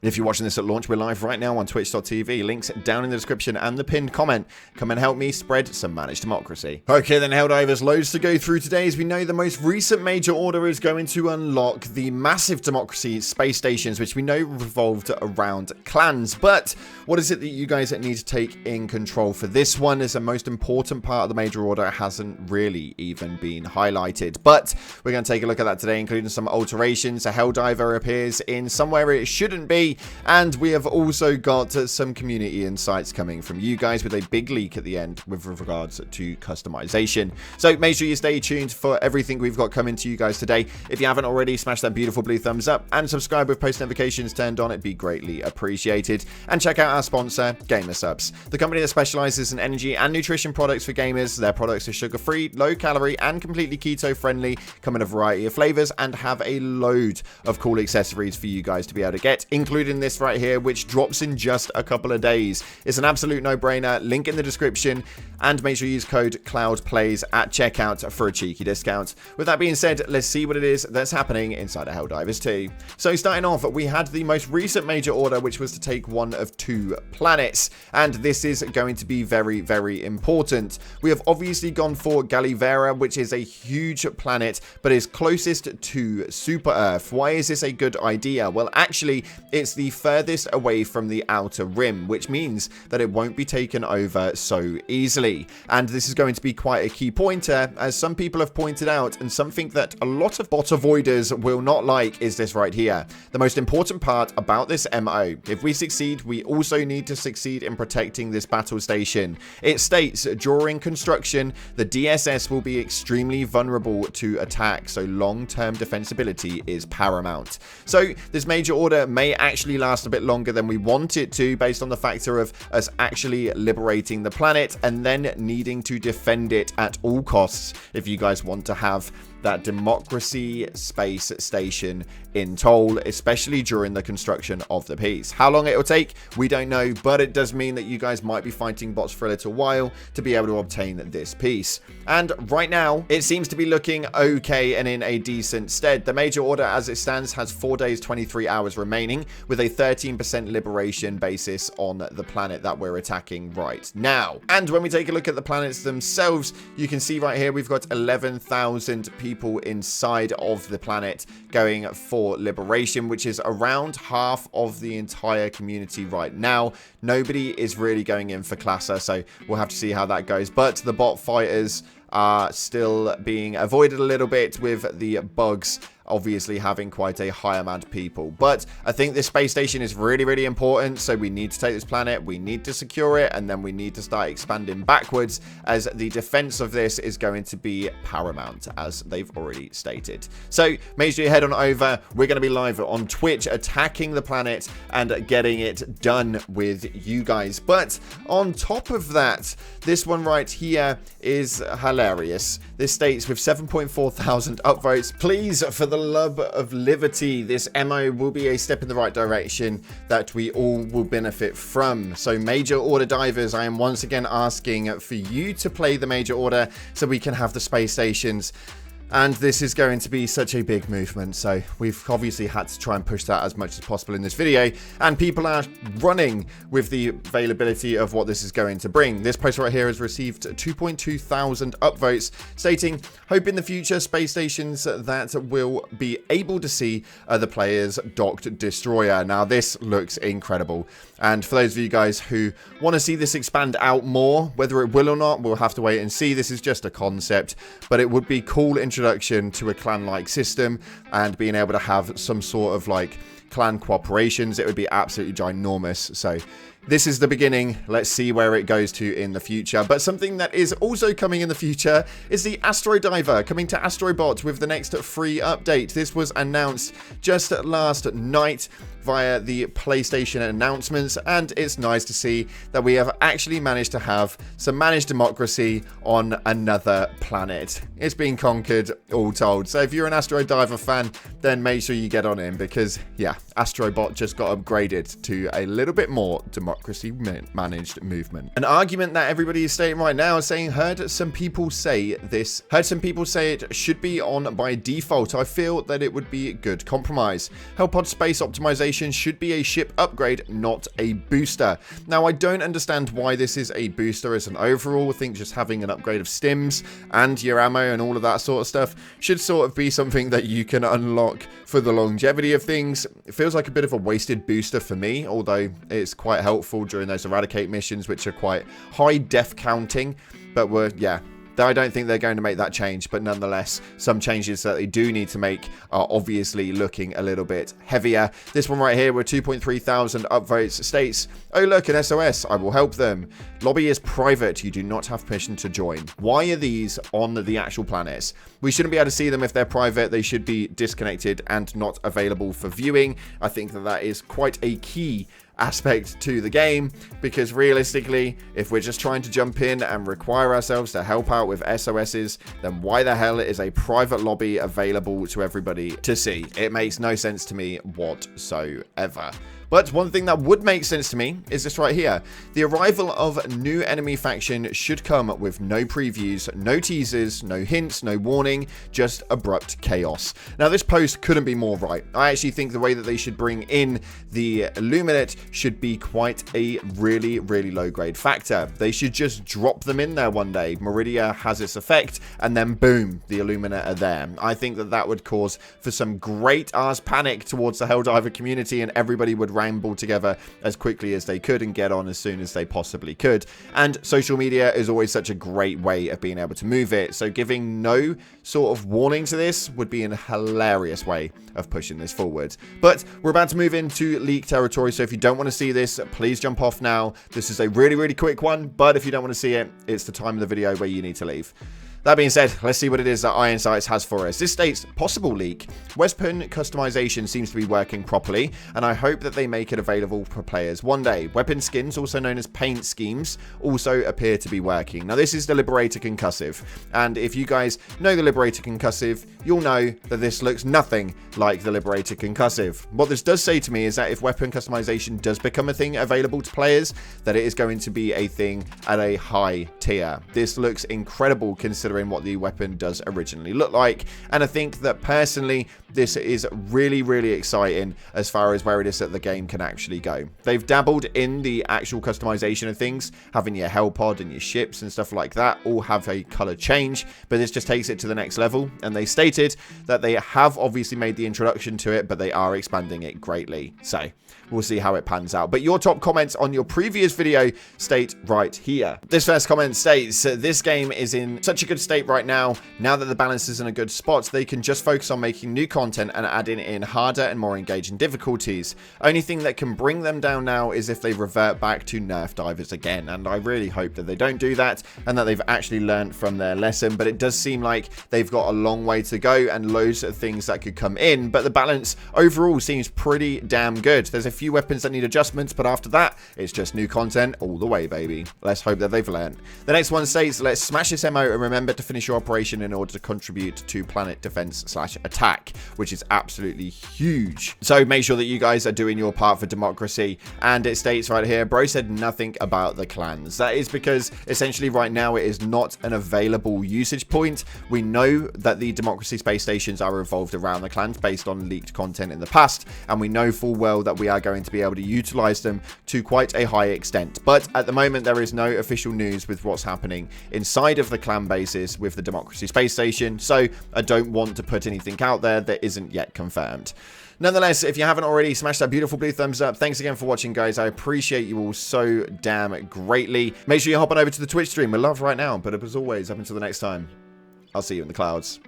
If you're watching this at launch, we're live right now on twitch.tv. Links down in the description and the pinned comment. Come and help me spread some managed democracy. Okay then, Helldivers, loads to go through today. As we know, the most recent major order is going to unlock the massive democracy space stations, which we know revolved around clans. But what is it that you guys need to take in control for this one? Is the most important part of the major order hasn't really even been highlighted. But we're going to take a look at that today, including some alterations. A Helldiver appears in somewhere it shouldn't be. And we have also got some community insights coming from you guys with a big leak at the end with regards to customization. So make sure you stay tuned for everything we've got coming to you guys today. If you haven't already, smash that beautiful blue thumbs up and subscribe with post notifications turned on. It'd be greatly appreciated. And check out our sponsor, GamerSupps, the company that specializes in energy and nutrition products for gamers. Their products are sugar-free, low-calorie, and completely keto-friendly, come in a variety of flavors, and have a load of cool accessories for you guys to be able to get, including this right here, which drops in just a couple of days. It's an absolute no-brainer. Link in the description, and make sure you use code CloudPlays at checkout for a cheeky discount. With that being said, let's see what it is that's happening inside of Helldivers 2. So starting off, we had the most recent major order, which was to take one of two planets, and this is going to be very, very important. We have obviously gone for Gallivera, which is a huge planet, but is closest to Super Earth. Why is this a good idea? Well, actually, it's the furthest away from the outer rim, which means that it won't be taken over so easily. And this is going to be quite a key pointer, as some people have pointed out, and something that a lot of bot avoiders will not like is this right here. The most important part about this MO. If we succeed, we also need to succeed in protecting this battle station. It states, during construction, the DSS will be extremely vulnerable to attack, so long-term defensibility is paramount. So this major order may actually last a bit longer than we want it to, based on the factor of us actually liberating the planet and then needing to defend it at all costs if you guys want to have that democracy space station in toll, especially during the construction of the piece. How long it will take, we don't know, but it does mean that you guys might be fighting bots for a little while to be able to obtain this piece. And right now, it seems to be looking okay and in a decent stead. The major order as it stands has 4 days, 23 hours remaining, with a 13% liberation basis on the planet that we're attacking right now. And when we take a look at the planets themselves, you can see right here, we've got 11,000 people inside of the planet going for liberation, which is around half of the entire community right now. Nobody is really going in for Classer, so we'll have to see how that goes. But the bot fighters are still being avoided a little bit with the bugs obviously having quite a high amount of people. But I think this space station is really, really important, so we need to take this planet, we need to secure it, and then we need to start expanding backwards, as the defense of this is going to be paramount, as they've already stated. So make sure you head on over. We're going to be live on Twitch attacking the planet and getting it done with you guys. But on top of that, this one right here is hilarious. This states, with 7.4 thousand upvotes, please, for the love of liberty, this MO will be a step in the right direction that we all will benefit from. So major order divers, I am once again asking for you to play the major order so we can have the space stations. And this is going to be such a big movement, so we've obviously had to try and push that as much as possible in this video, and people are running with the availability of what this is going to bring. This post right here has received 2.2 thousand upvotes, stating, hope in the future space stations that will be able to see other players' docked destroyer. Now this looks incredible, and for those of you guys who want to see this expand out more, whether it will or not, we'll have to wait and see. This is just a concept, but it would be cool introduction to a clan-like system, and being able to have some sort of like clan cooperations. It would be absolutely ginormous. So this is the beginning. Let's see where it goes to in the future. But something that is also coming in the future is the Asteroid Diver coming to Astrobot with the next free update. This was announced just last night via the PlayStation announcements, and it's nice to see that we have actually managed to have some managed democracy on another planet. It's been conquered, all told. So if you're an Asteroid Diver fan, then make sure you get on in, because yeah, Astrobot just got upgraded to a little bit more democracy. democracy managed movement. An argument that everybody is stating right now is saying, heard some people say it should be on by default. I feel that it would be a good compromise. Hellpod space optimization should be a ship upgrade, not a booster. Now, I don't understand why this is a booster as an overall. I think just having an upgrade of stims and your ammo and all of that sort of stuff should sort of be something that you can unlock for the longevity of things. It feels like a bit of a wasted booster for me, although it's quite helpful during those eradicate missions, which are quite high def counting, but I don't think they're going to make that change, but nonetheless, some changes that they do need to make are obviously looking a little bit heavier. This one right here with 2.3 thousand upvotes states, oh look, an SOS, I will help them. Lobby is private, you do not have permission to join. Why are these on the actual planets? We shouldn't be able to see them if they're private. They should be disconnected and not available for viewing. I think that that is quite a key aspect to the game, because realistically, if we're just trying to jump in and require ourselves to help out with SOSs, then why the hell is a private lobby available to everybody to see? It makes no sense to me whatsoever. But one thing that would make sense to me is this right here. The arrival of new enemy faction should come with no previews, no teasers, no hints, no warning, just abrupt chaos. Now, this post couldn't be more right. I actually think the way that they should bring in the Illuminate should be quite a really, really low-grade factor. They should just drop them in there one day. Meridia has its effect, and then boom, the Illuminate are there. I think that that would cause for some great-ass panic towards the Helldiver community, and everybody would ramble together as quickly as they could and get on as soon as they possibly could. And social media is always such a great way of being able to move it, so giving no sort of warning to this would be a hilarious way of pushing this forward. But we're about to move into leak territory, so if you don't want to see this, please jump off now. This is a really, really quick one, but if you don't want to see it, it's the time of the video where you need to leave. That being said, let's see what it is that Iron Sights has for us. This states, possible leak. Weapon customization seems to be working properly, and I hope that they make it available for players one day. Weapon skins, also known as paint schemes, also appear to be working. Now, this is the Liberator Concussive, and if you guys know the Liberator Concussive, you'll know that this looks nothing like the Liberator Concussive. What this does say to me is that if weapon customization does become a thing available to players, that it is going to be a thing at a high tier. This looks incredible considering what the weapon does originally look like, and I think that personally this is really, really exciting as far as where it is that the game can actually go. They've dabbled in the actual customization of things, having your Hellpod and your ships and stuff like that all have a color change, but this just takes it to the next level, and they stated that they have obviously made the introduction to it, but they are expanding it greatly, so we'll see how it pans out. But your top comments on your previous video state right here. This first comment states, this game is in such a good state right now that the balance is in a good spot, they can just focus on making new content and adding in harder and more engaging difficulties. Only thing that can bring them down now is if they revert back to nerf divers again, and I really hope that they don't do that and that they've actually learned from their lesson. But it does seem like they've got a long way to go and loads of things that could come in, but the balance overall seems pretty damn good. There's a few weapons that need adjustments, but after that it's just new content all the way, baby. Let's hope that they've learned. The next one states, let's smash this MO and remember to finish your operation in order to contribute to planet defense/attack, which is absolutely huge. So make sure that you guys are doing your part for democracy. And it states right here, bro said nothing about the clans. That is because essentially right now it is not an available usage point. We know that the democracy space stations are revolved around the clans based on leaked content in the past, and we know full well that we are going to be able to utilize them to quite a high extent. But at the moment there is no official news with what's happening inside of the clan bases with the democracy space station, so I don't want to put anything out there that isn't yet confirmed. Nonetheless, if you haven't already, smash that beautiful blue thumbs up. Thanks again for watching, guys. I appreciate you all so damn greatly. Make sure you hop on over to the Twitch stream. We're live right now, but as always, up until the next time, I'll see you in the clouds.